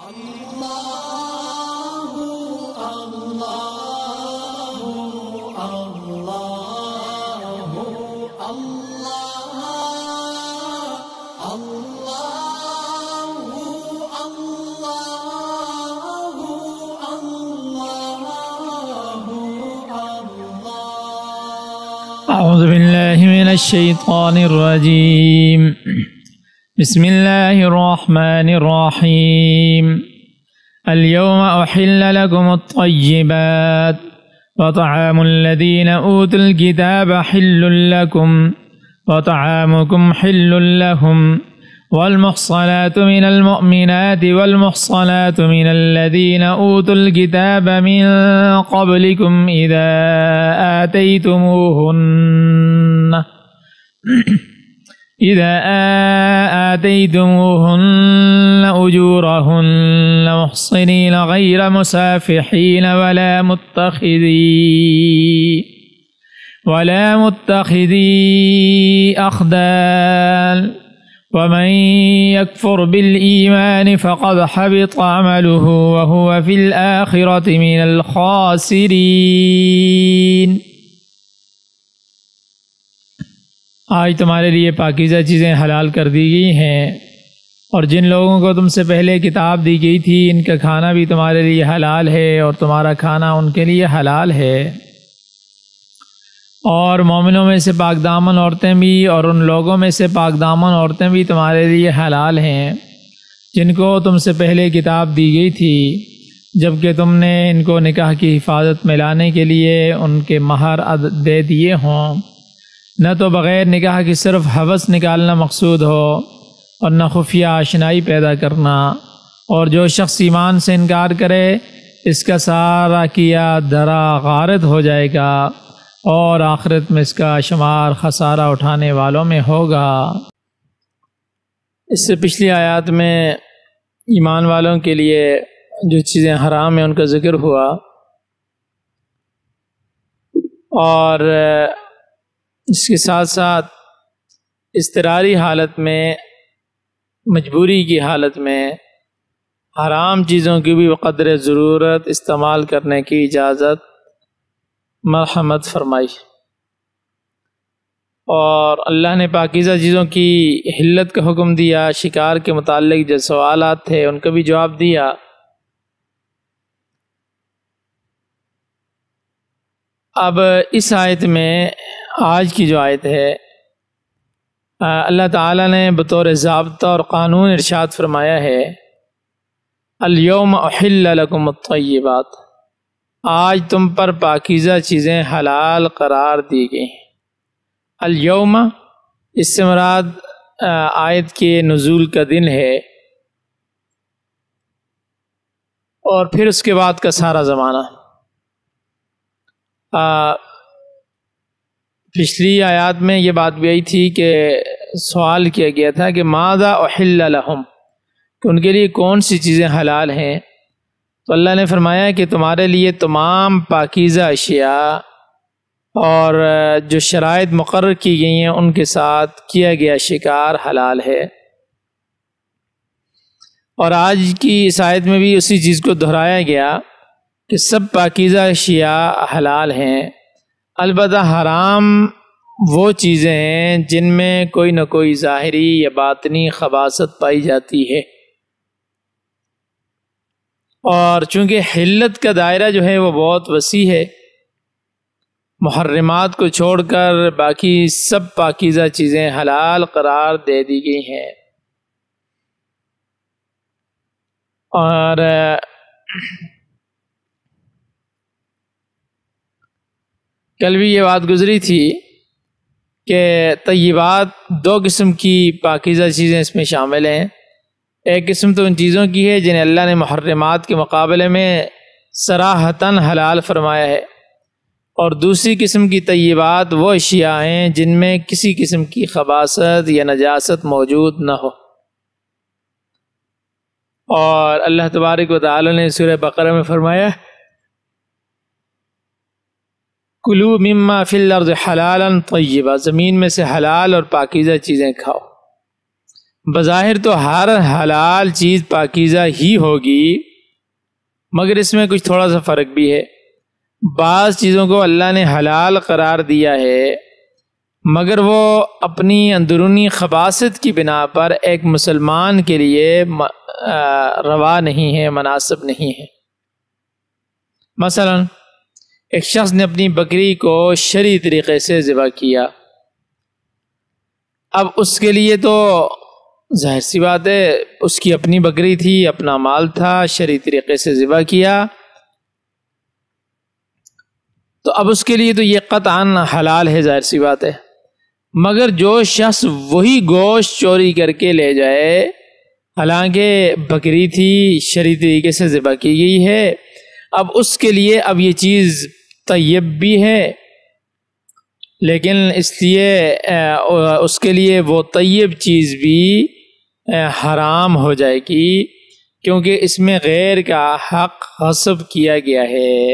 أعوذ بالله من الشيطان الرجيم. بسم الله الرحمن الرحيم. اليوم أحل لكم الطيبات وطعام الذين أوتوا الكتاب حل لكم وطعامكم حل لهم والمحصنات من المؤمنات والمحصنات من الذين أوتوا الكتاب من قبلكم إذا آتيتموهن أجورهن محصنين غير مسافحين ولا متخذي أخدان ومن يكفر بالإيمان فقد حبط عمله وهو في الآخرة من الخاسرين. آج تمہارے لیے پاکیزہ چیزیں حلال کر دی گئی ہیں، اور جن لوگوں کو تم سے پہلے کتاب دی گئی تھی ان کا کھانا بھی تمہارے لیے حلال ہے اور تمہارا کھانا ان کے لیے حلال ہے، اور مومنوں میں سے پاک دامن عورتیں بھی اور ان لوگوں میں سے پاک دامن عورتیں بھی تمہارے لیے حلال ہیں جن کو تم سے پہلے کتاب دی گئی تھی، جبکہ تم نے ان کو نکاح کی حفاظت میں لانے کے لیے ان کے مہر دے دیے ہوں، نہ تو بغیر نکاح کی صرف حوث نکالنا مقصود ہو اور نہ خفیہ آشنائی پیدا کرنا، اور جو شخص ایمان سے انکار کرے اس کا سارا کیا درا غارت ہو جائے گا اور آخرت میں اس کا شمار خسارہ اٹھانے والوں میں ہوگا۔ اس سے پچھلی آیات میں ایمان والوں کے لیے جو چیزیں حرام ہیں ان کا ذکر ہوا، اور اس کے ساتھ ساتھ اضطراری حالت میں، مجبوری کی حالت میں حرام چیزوں کی بھی بقدر ضرورت استعمال کرنے کی اجازت مرحمت فرمائی، اور اللہ نے پاکیزہ چیزوں کی حلت کا حکم دیا، شکار کے متعلق جو سوالات تھے ان کا بھی جواب دیا۔ اب اس آیت میں، آج کی جو آیت ہے، اللہ تعالیٰ نے بطور ضابطہ اور قانون ارشاد فرمایا ہے الیوم احل لکم الطیبات، آج تم پر پاکیزہ چیزیں حلال قرار دی گئی ہیں۔ الیوم، اس سے مراد آیت کے نزول کا دن ہے، اور پھر اس کے بعد کا سارا زمانہ۔ پچھلی آیات میں یہ بات بھی آئی تھی کہ سوال کیا گیا تھا کہ ماذا احل لہم، کہ ان کے لیے کون سی چیزیں حلال ہیں، تو اللہ نے فرمایا کہ تمہارے لیے تمام پاکیزہ اشیاء اور جو شرائط مقرر کی گئی ہیں ان کے ساتھ کیا گیا شکار حلال ہے۔ اور آج کی اس آیت میں بھی اسی چیز کو دہرایا گیا کہ سب پاکیزہ اشیاء حلال ہیں، البتہ حرام وہ چیزیں ہیں جن میں کوئی نہ کوئی ظاہری یا باطنی خباثت پائی جاتی ہے، اور چونکہ حلت کا دائرہ جو ہے وہ بہت وسیع ہے، محرمات کو چھوڑ کر باقی سب پاکیزہ چیزیں حلال قرار دے دی گئی ہیں۔ اور کل بھی یہ بات گزری تھی کہ طیبات دو قسم کی پاکیزہ چیزیں اس میں شامل ہیں، ایک قسم تو ان چیزوں کی ہے جنہیں اللہ نے محرمات کے مقابلے میں صراحتاً حلال فرمایا ہے، اور دوسری قسم کی طیبات وہ اشیاء ہیں جن میں کسی قسم کی خباثت یا نجاست موجود نہ ہو، اور اللہ تبارک و تعالی نے سورہ بقرہ میں فرمایا کلوا مما فی الارض حلالا طیبا، زمین میں سے حلال اور پاکیزہ چیزیں کھاؤ۔ بظاہر تو ہر حلال چیز پاکیزہ ہی ہوگی، مگر اس میں کچھ تھوڑا سا فرق بھی ہے۔ بعض چیزوں کو اللہ نے حلال قرار دیا ہے، مگر وہ اپنی اندرونی خباثت کی بنا پر ایک مسلمان کے لیے روا نہیں ہے، مناسب نہیں ہے۔ مثلا ایک شخص نے اپنی بکری کو شرعی طریقے سے ذبح کیا، اب اس کے لیے تو ظاہر سی بات ہے اس کی اپنی بکری تھی، اپنا مال تھا، شرعی طریقے سے ذبح کیا، تو اب اس کے لیے تو یہ قطعاً حلال ہے، ظاہر سی بات ہے۔ مگر جو شخص وہی گوشت چوری کر کے لے جائے، حالانکہ بکری تھی، شرعی طریقے سے ذبح کی گئی ہے، اب اس کے لیے اب یہ چیز طیب بھی ہے، لیکن اس لیے اس کے لیے وہ طیب چیز بھی حرام ہو جائے گی، کیونکہ اس میں غیر کا حق غصب کیا گیا ہے،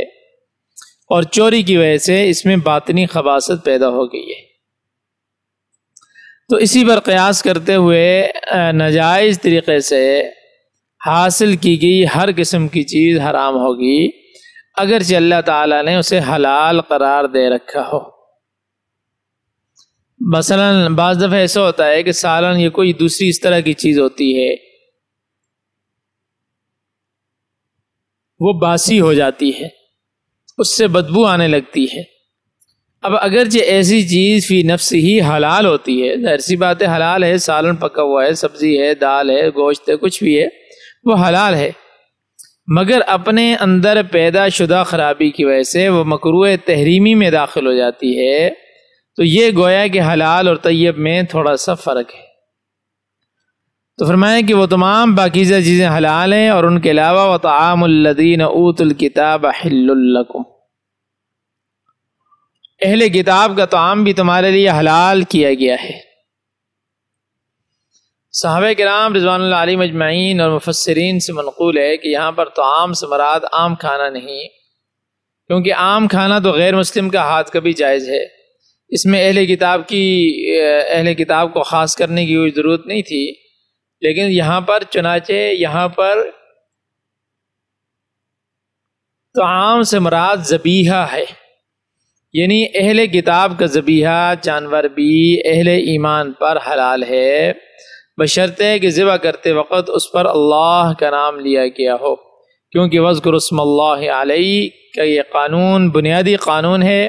اور چوری کی وجہ سے اس میں باطنی خباثت پیدا ہو گئی ہے۔ تو اسی پر قیاس کرتے ہوئے ناجائز طریقے سے حاصل کی گئی ہر قسم کی چیز حرام ہوگی، اگرچہ اللہ تعالیٰ نے اسے حلال قرار دے رکھا ہو۔ مثلا بعض دفعہ ایسا ہوتا ہے کہ سالن یا کوئی دوسری اس طرح کی چیز ہوتی ہے، وہ باسی ہو جاتی ہے، اس سے بدبو آنے لگتی ہے۔ اب اگرچہ ایسی چیز فی نفس ہی حلال ہوتی ہے، ظاہر سی بات ہے حلال ہے، سالن پکا ہوا ہے، سبزی ہے، دال ہے، گوشت ہے، کچھ بھی ہے، وہ حلال ہے، مگر اپنے اندر پیدا شدہ خرابی کی وجہ سے وہ مکروہ تحریمی میں داخل ہو جاتی ہے، تو یہ گویا کہ حلال اور طیب میں تھوڑا سا فرق ہے۔ تو فرمایا کہ وہ تمام پاکیزہ چیزیں حلال ہیں، اور ان کے علاوہ وطعام الذین اوتوا الکتاب حل لکم، اہل کتاب کا طعام بھی تمہارے لیے حلال کیا گیا ہے۔ صحابہ کرام رضوان اللہ علیہم اجمعین اور مفسرین سے منقول ہے کہ یہاں پر طعام سے مراد عام کھانا نہیں، کیونکہ عام کھانا تو غیر مسلم کا ہاتھ کا بھی جائز ہے، اس میں اہل کتاب کو خاص کرنے کی کوئی ضرورت نہیں تھی، لیکن یہاں پر چنانچہ یہاں پر طعام سے مراد ذبیحہ ہے، یعنی اہل کتاب کا ذبیحہ جانور بھی اہل ایمان پر حلال ہے، بشرطے کہ ذبح کرتے وقت اس پر اللہ کا نام لیا گیا ہو، کیونکہ وَاذْكُرُوا اسْمَ اللَّهِ عَلَيْهِ کا یہ قانون بنیادی قانون ہے،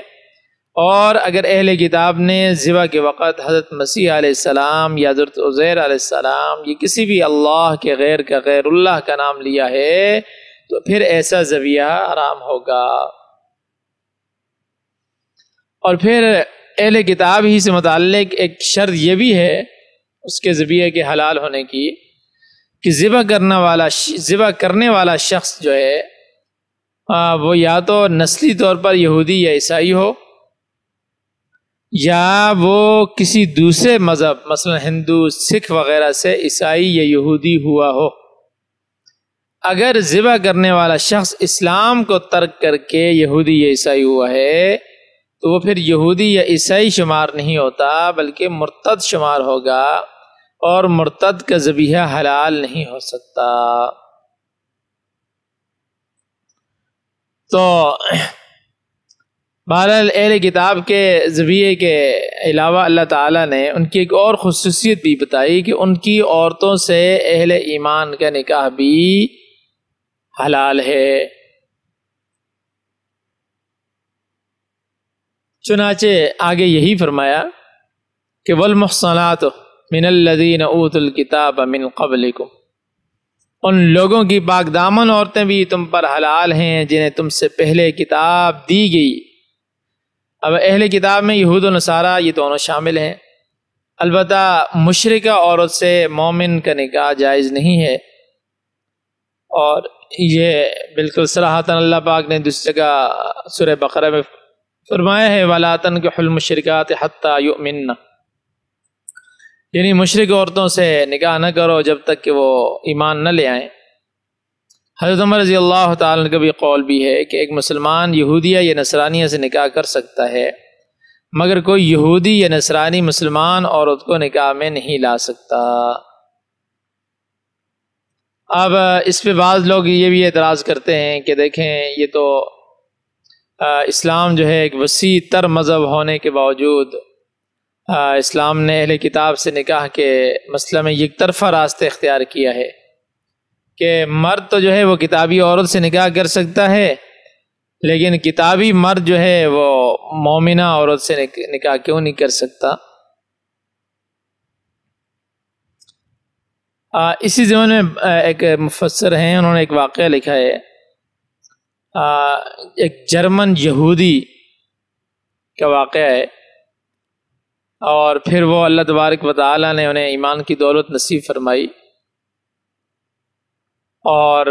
اور اگر اہل کتاب نے ذبح کے وقت حضرت مسیح علیہ السلام یا حضرت عزیر علیہ السلام یا کسی بھی اللہ کے غیر کا غیر اللہ کا نام لیا ہے تو پھر ایسا ذبیحہ حرام ہوگا۔ اور پھر اہل کتاب ہی سے متعلق ایک شرط یہ بھی ہے اس کے ذبیحے کے حلال ہونے کی کہ ذبح کرنے والا شخص جو ہے وہ یا تو نسلی طور پر یہودی یا عیسائی ہو، یا وہ کسی دوسرے مذہب مثلا ہندو، سکھ وغیرہ سے عیسائی یا یہودی ہوا ہو۔ اگر ذبح کرنے والا شخص اسلام کو ترک کر کے یہودی یا عیسائی ہوا ہے تو وہ پھر یہودی یا عیسائی شمار نہیں ہوتا بلکہ مرتد شمار ہوگا، اور مرتد کا ذبیحہ حلال نہیں ہو سکتا۔ تو بہرحال اہل کتاب کے ذبیحے کے علاوہ اللہ تعالیٰ نے ان کی ایک اور خصوصیت بھی بتائی کہ ان کی عورتوں سے اہل ایمان کا نکاح بھی حلال ہے۔ چنانچہ آگے یہی فرمایا کہ والمحصنات من الذین اوتوا الکتاب من قبلکم، ان لوگوں کی پاک دامن عورتیں بھی تم پر حلال ہیں جنہیں تم سے پہلے کتاب دی گئی۔ اب اہل کتاب میں یہود و نصارہ یہ دونوں شامل ہیں، البتہ مشرکہ عورت سے مومن کا نکاح جائز نہیں ہے، اور یہ بالکل صراحتاً اللہ پاک نے دوسری جگہ سورہ بقرہ میں فرمایا ہے وَلَا تَنكِحُوا الْمُشْرِكَاتِ حَتَّى يُؤْمِنَّ، یعنی مشرک عورتوں سے نکاح نہ کرو جب تک کہ وہ ایمان نہ لے آئیں۔ حضرت عمر رضی اللہ تعالیٰ عنہ کا بھی قول بھی ہے کہ ایک مسلمان یہودیہ یا نصرانیہ سے نکاح کر سکتا ہے، مگر کوئی یہودی یا نصرانی مسلمان عورت کو نکاح میں نہیں لا سکتا۔ اب اس پہ بعض لوگ یہ بھی اعتراض کرتے ہیں کہ دیکھیں یہ تو اسلام جو ہے ایک وسیع تر مذہب ہونے کے باوجود اسلام نے اہل کتاب سے نکاح کے مسئلہ میں یک طرفہ راستہ اختیار کیا ہے کہ مرد تو جو ہے وہ کتابی عورت سے نکاح کر سکتا ہے، لیکن کتابی مرد جو ہے وہ مومنہ عورت سے نکاح کیوں نہیں کر سکتا؟ اسی زمانے میں ایک مفسر ہیں، انہوں نے ایک واقعہ لکھا ہے، ایک جرمن یہودی کا واقعہ ہے، اور پھر وہ اللہ تبارک و تعالی نے انہیں ایمان کی دولت نصیب فرمائی اور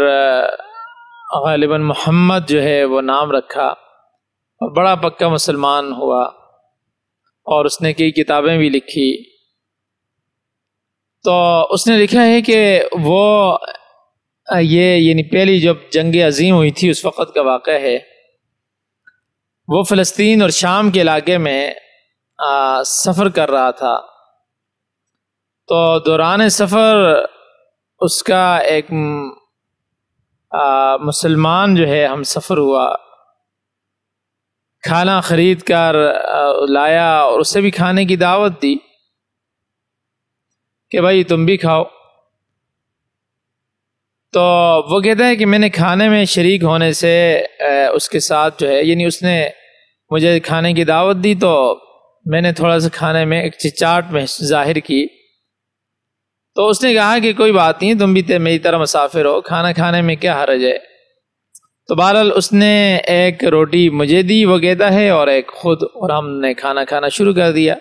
غالباً محمد جو ہے وہ نام رکھا اور بڑا پکا مسلمان ہوا، اور اس نے کئی کتابیں بھی لکھی۔ تو اس نے لکھا ہے کہ وہ یعنی پہلی جب جنگ عظیم ہوئی تھی اس وقت کا واقعہ ہے، وہ فلسطین اور شام کے علاقے میں سفر کر رہا تھا، تو دوران سفر اس کا ایک مسلمان جو ہے ہم سفر ہوا، کھانا خرید کر لایا اور اسے بھی کھانے کی دعوت دی کہ بھائی تم بھی کھاؤ۔ تو وہ کہتا ہے کہ میں نے کھانے میں شریک ہونے سے اس کے ساتھ جو ہے، یعنی اس نے مجھے کھانے کی دعوت دی تو میں نے تھوڑا سا کھانے میں ایک چچاٹ میں ظاہر کی، تو اس نے کہا کہ کوئی بات نہیں، تم بھی میری طرح مسافر ہو، کھانا کھانے میں کیا حرج ہے۔ تو بہرحال اس نے ایک روٹی مجھے دی، وہ کہتا ہے، اور ایک خود، اور ہم نے کھانا کھانا شروع کر دیا۔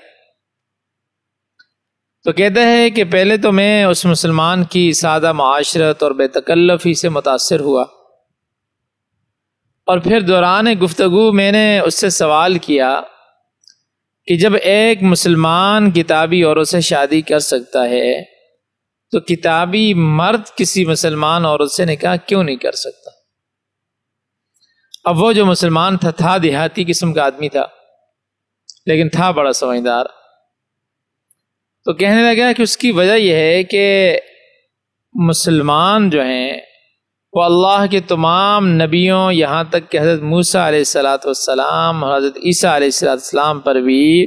تو کہتا ہے کہ پہلے تو میں اس مسلمان کی سادہ معاشرت اور بے تکلفی سے متاثر ہوا، اور پھر دوران گفتگو میں نے اس سے سوال کیا کہ جب ایک مسلمان کتابی عورت سے شادی کر سکتا ہے تو کتابی مرد کسی مسلمان عورت سے نکاح کیوں نہیں کر سکتا؟ اب وہ جو مسلمان تھا دیہاتی قسم کا آدمی تھا، لیکن تھا بڑا سمجھدار، تو کہنے لگا کہ اس کی وجہ یہ ہے کہ مسلمان جو ہیں وہ اللہ کے تمام نبیوں، یہاں تک کہ حضرت موسیٰ علیہ السلام، حضرت عیسیٰ علیہ السلام پر بھی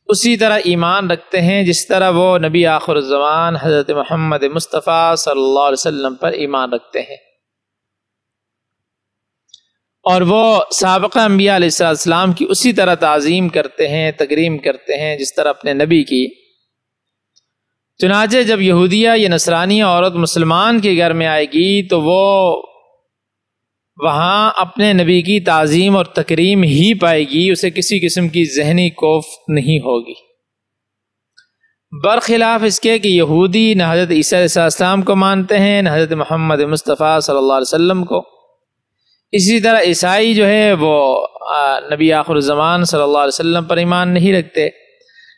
اسی طرح ایمان رکھتے ہیں جس طرح وہ نبی آخر الزمان حضرت محمد مصطفیٰ صلی اللہ علیہ وسلم پر ایمان رکھتے ہیں، اور وہ سابقہ انبیاء علیہ السلام کی اسی طرح تعظیم کرتے ہیں، تکریم کرتے ہیں جس طرح اپنے نبی کی۔ چنانچہ جب یہودیہ یا نصرانی عورت مسلمان کے گھر میں آئے گی تو وہ وہاں اپنے نبی کی تعظیم اور تکریم ہی پائے گی، اسے کسی قسم کی ذہنی کوفت نہیں ہوگی، برخلاف اس کے کہ یہودی نہ حضرت عیسیٰ علیہ السلام کو مانتے ہیں نہ حضرت محمد مصطفیٰ صلی اللہ علیہ وسلم کو۔ اسی طرح عیسائی جو ہے وہ نبی آخر الزمان صلی اللہ علیہ وسلم پر ایمان نہیں رکھتے،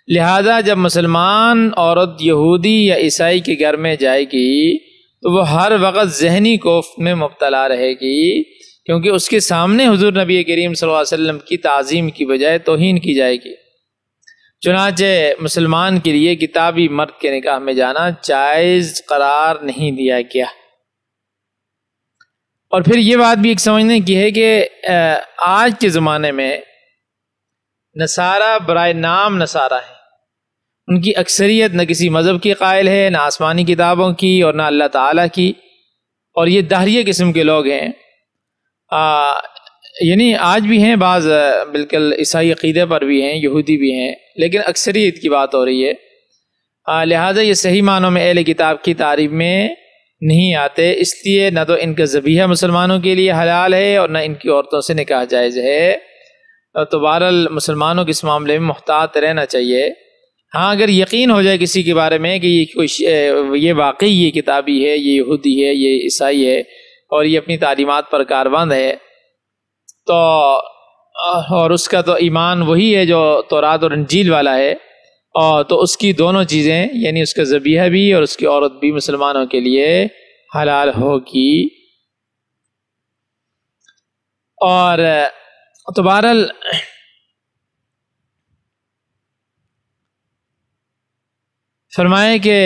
لہذا جب مسلمان عورت یہودی یا عیسائی کے گھر میں جائے گی تو وہ ہر وقت ذہنی کوفت میں مبتلا رہے گی، کیونکہ اس کے سامنے حضور نبی کریم صلی اللہ علیہ وسلم کی تعظیم کی بجائے توہین کی جائے گی۔ چنانچہ مسلمان کے لیے کتابی مرد کے نکاح میں جانا جائز قرار نہیں دیا گیا۔ اور پھر یہ بات بھی ایک سمجھنے کی ہے کہ آج کے زمانے میں نصارہ برائے نام نصارہ ہیں، ان کی اکثریت نہ کسی مذہب کی قائل ہے، نہ آسمانی کتابوں کی اور نہ اللہ تعالیٰ کی، اور یہ دہریہ قسم کے لوگ ہیں۔ یعنی آج بھی ہیں بعض بالکل عیسائی عقیدے پر بھی ہیں، یہودی بھی ہیں، لیکن اکثریت کی بات ہو رہی ہے، لہٰذا یہ صحیح معنوں میں اہل کتاب کی تعریف میں نہیں آتے، اس لیے نہ تو ان کا ذبیحہ مسلمانوں کے لیے حلال ہے اور نہ ان کی عورتوں سے نکاح جائز ہے۔ تو بہرحال مسلمانوں کو اس معاملے میں محتاط رہنا چاہیے۔ ہاں اگر یقین ہو جائے کسی کے بارے میں کہ یہ واقعی یہ کتابی ہے، یہ یہودی ہے، یہ عیسائی ہے اور یہ اپنی تعلیمات پر کاربند ہے، تو اور اس کا تو ایمان وہی ہے جو تورات اور انجیل والا ہے، اور تو اس کی دونوں چیزیں یعنی اس کا ذبیحہ بھی اور اس کی عورت بھی مسلمانوں کے لیے حلال ہوگی۔ اور تو بہرحال فرمائے کہ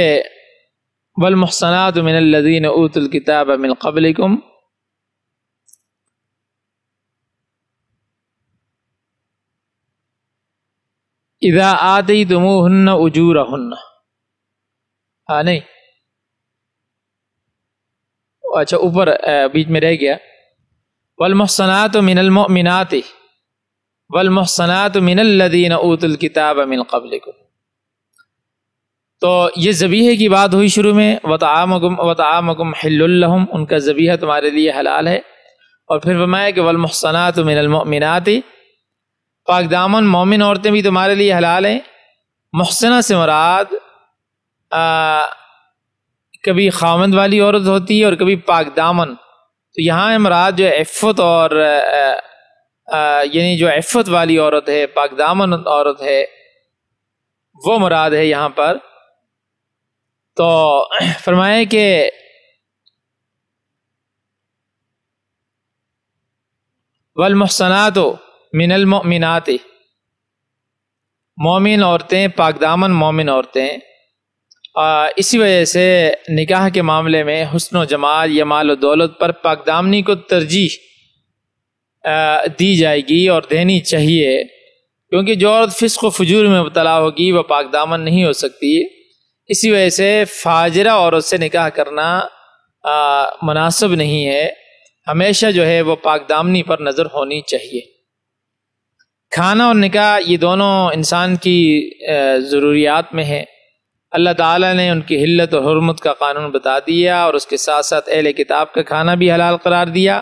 والمحصنات من الذین اوتوا الکتاب من قبلکم اذا آتیتموہن اجورہن، ہاں نہیں اچھا اوپر بیچ میں رہ گیا، والمحصنات من المؤمنات والمحصنات من الذین اوتوا الکتاب من قبلکم. تو یہ ذبیحے کی بات ہوئی شروع میں، وطعامکم حل لہم، ان کا ذبیحہ تمہارے لیے حلال ہے، اور پھر فرمایا کہ والمحصنات من المؤمنات، پاک دامن مومن عورتیں بھی تمہارے لیے حلال ہیں. محسنہ سے مراد کبھی خاوند والی عورت ہوتی ہے اور کبھی پاک دامن، تو یہاں مراد جو عفت اور یعنی جو عفت والی عورت ہے، پاک دامن عورت ہے، وہ مراد ہے یہاں پر. تو فرمایا کہ والمحصنات من المؤمنات، مومن عورتیں، پاک دامن مومن عورتیں. اسی وجہ سے نکاح کے معاملے میں حسن و جمال یا مال و دولت پر پاک دامنی کو ترجیح دی جائے گی اور دینی چاہیے، کیونکہ جو عورت فسق و فجور میں مبتلا ہوگی وہ پاک دامن نہیں ہو سکتی. اسی وجہ سے فاجرہ عورت سے نکاح کرنا مناسب نہیں ہے، ہمیشہ جو ہے وہ پاک دامنی پر نظر ہونی چاہیے. کھانا اور نکاح یہ دونوں انسان کی ضروریات میں ہیں. اللہ تعالیٰ نے ان کی حلت اور حرمت کا قانون بتا دیا، اور اس کے ساتھ ساتھ اہل کتاب کا کھانا بھی حلال قرار دیا،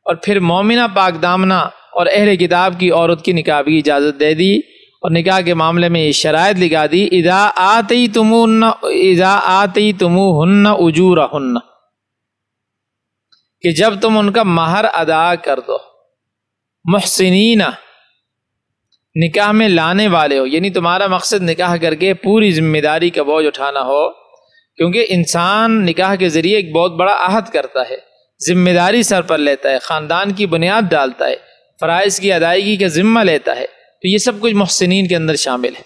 اور پھر مومنہ پاک دامنہ اور اہل کتاب کی عورت کی نکاح بھی اجازت دے دی، اور نکاح کے معاملے میں یہ شرائط لگا دی، اذا آتیتموہن اجورہن، کہ جب تم ان کا مہر ادا کر دو. محسنین، نکاح میں لانے والے ہو، یعنی تمہارا مقصد نکاح کر کے پوری ذمہ داری کا بوجھ اٹھانا ہو، کیونکہ انسان نکاح کے ذریعے ایک بہت بڑا عہد کرتا ہے، ذمہ داری سر پر لیتا ہے، خاندان کی بنیاد ڈالتا ہے، فرائض کی ادائیگی کا ذمہ لیتا ہے. تو یہ سب کچھ محسنین کے اندر شامل ہے.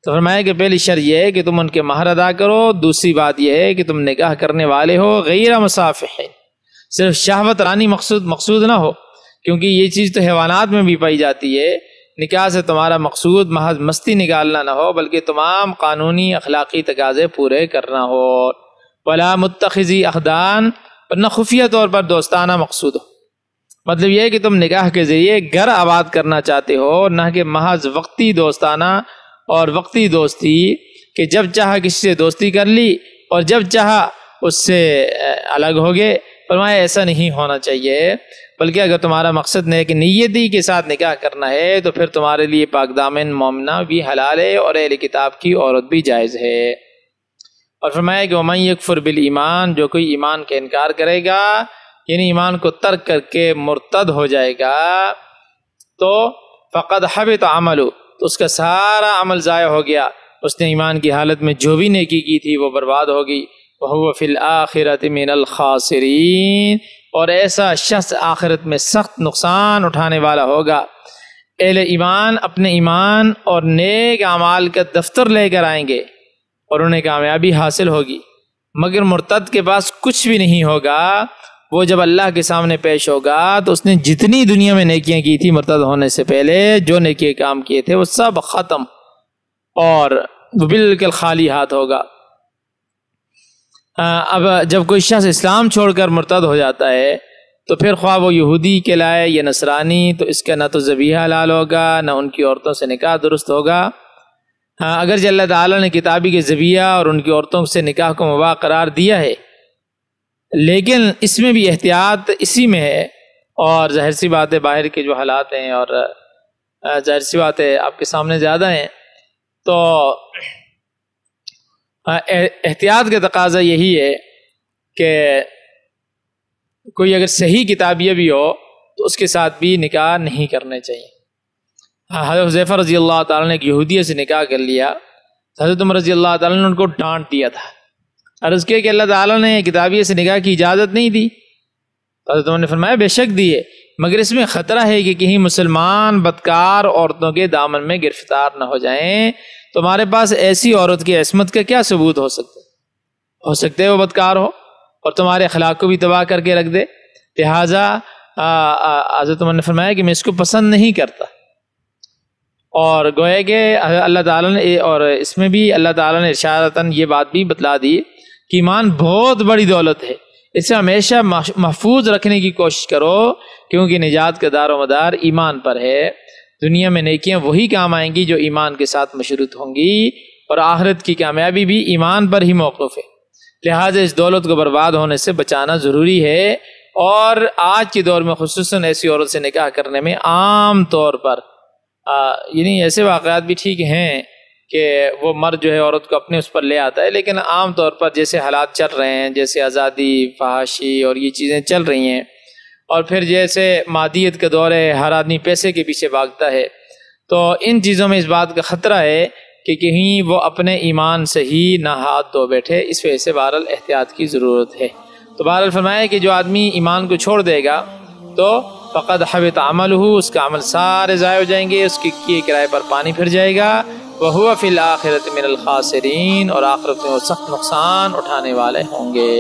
تو فرمایا کہ پہلی شرط یہ ہے کہ تم ان کے مہر ادا کرو، دوسری بات یہ ہے کہ تم نکاح کرنے والے ہو غیر مصافحین، صرف شہوت رانی مقصود نہ ہو، کیونکہ یہ چیز تو حیوانات میں بھی پائی جاتی ہے. نکاح سے تمہارا مقصود محض مستی نکالنا نہ ہو، بلکہ تمام قانونی اخلاقی تقاضے پورے کرنا ہو. ولا متخذی اخدان، پر نہ خفیہ طور پر دوستانہ مقصود ہو. مطلب یہ ہے کہ تم نکاح کے ذریعے گھر آباد کرنا چاہتے ہو، نہ کہ محض وقتی دوستانہ اور وقتی دوستی، کہ جب چاہا کسی سے دوستی کر لی اور جب چاہا اس سے الگ ہو گئے. فرمایا ایسا نہیں ہونا چاہیے، بلکہ اگر تمہارا مقصد نیک نیتی کے ساتھ نکاح کرنا ہے تو پھر تمہارے لیے پاک دامن مومنہ بھی حلال ہے اور اہل کتاب کی عورت بھی جائز ہے. اور فرمایا کہ وَمَن يَكْفُرْ بِالْإِيمَانِ، جو کوئی ایمان کا انکار کرے گا، یعنی ایمان کو ترک کر کے مرتد ہو جائے گا، تو فَقَدْ حَبِطَ عَمَلُهُ، تو اس کا سارا عمل ضائع ہو گیا. اس نے ایمان کی حالت میں جو بھی نیکی کی تھی وہ برباد ہو گئی. وَهُوَ فِي الْآخِرَةِ مِنَ الْخَاسِرِينَ، اور ایسا شخص آخرت میں سخت نقصان اٹھانے والا ہوگا. اہل ایمان اپنے ایمان اور نیک اعمال کا دفتر لے کر آئیں گے اور انہیں کامیابی حاصل ہوگی، مگر مرتد کے پاس کچھ بھی نہیں ہوگا. وہ جب اللہ کے سامنے پیش ہوگا تو اس نے جتنی دنیا میں نیکیاں کی تھی مرتد ہونے سے پہلے، جو نیکی کام کیے تھے وہ سب ختم، اور وہ بالکل خالی ہاتھ ہوگا. اب جب کوئی شخص اسلام چھوڑ کر مرتد ہو جاتا ہے تو پھر خواہ وہ یہودی کہلائے یا نصرانی، تو اس کا نہ تو ذبیحہ حلال ہوگا نہ ان کی عورتوں سے نکاح درست ہوگا. اگرچہ اللہ تعالیٰ نے کتابی کے ذبیحہ اور ان کی عورتوں سے نکاح کو مباح قرار دیا ہے، لیکن اس میں بھی احتیاط اسی میں ہے. اور ظاہر سی بات ہے باہر کے جو حالات ہیں اور ظاہر سی بات ہے آپ کے سامنے زیادہ ہیں، تو احتیاط کا تقاضا یہی ہے کہ کوئی اگر صحیح کتابیہ بھی ہو تو اس کے ساتھ بھی نکاح نہیں کرنے چاہیے. حضرت حذیفہ رضی اللہ تعالیٰ نے ایک یہودیہ سے نکاح کر لیا، حضرت عمر رضی اللہ تعالیٰ نے ان کو ڈانٹ دیا تھا، عرض کیا کہ اللہ تعالیٰ نے کتابیہ سے نکاح کی اجازت نہیں دی. حضرت عمر نے فرمایا بے شک دی ہے، مگر اس میں خطرہ ہے کہ کہیں مسلمان بدکار عورتوں کے دامن میں گرفتار نہ ہو جائیں. تمہارے پاس ایسی عورت کی عصمت کا کیا ثبوت ہو سکتا ہے؟ ہو سکتا ہے وہ بدکار ہو اور تمہارے اخلاق کو بھی تباہ کر کے رکھ دے، لہٰذا حضرت عمر نے فرمایا کہ میں اس کو پسند نہیں کرتا۔ اور گویا کہ اللہ تعالیٰ نے، اور اس میں بھی اللہ تعالیٰ نے اشارتاً یہ بات بھی بتلا دی کہ ایمان بہت بڑی دولت ہے، اسے ہمیشہ محفوظ رکھنے کی کوشش کرو، کیونکہ نجات کا دار و مدار ایمان پر ہے۔ دنیا میں نیکیاں وہی کام آئیں گی جو ایمان کے ساتھ مشروط ہوں گی، اور آخرت کی کامیابی بھی ایمان پر ہی موقوف ہے۔ لہٰذا اس دولت کو برباد ہونے سے بچانا ضروری ہے، اور آج کے دور میں خصوصاً ایسی عورت سے نکاح کرنے میں عام طور پر یعنی ایسے واقعات بھی ٹھیک ہیں کہ وہ مرد جو ہے عورت کو اپنے اس پر لے آتا ہے، لیکن عام طور پر جیسے حالات چل رہے ہیں، جیسے آزادی، فحاشی اور یہ چیزیں چل رہی ہیں، اور پھر جیسے مادیت کا دور ہے، ہر آدمی پیسے کے پیچھے بھاگتا ہے، تو ان چیزوں میں اس بات کا خطرہ ہے کہ کہیں وہ اپنے ایمان سے ہی نہ ہاتھ دھو بیٹھے۔ اس وجہ سے بہرحال احتیاط کی ضرورت ہے۔ تو بہرحال فرمایا کہ جو آدمی ایمان کو چھوڑ دے گا تو فقد حبط عملہ، اس کا عمل سارے ضائع ہو جائیں گے، اس کے کیے کرائے پر پانی پھر جائے گا، وَهُوَ فِي الْآخِرَةِ مِنَ الْخَاسِرِينَ، اور آخرت میں وہ سخت نقصان اٹھانے والے ہوں گے۔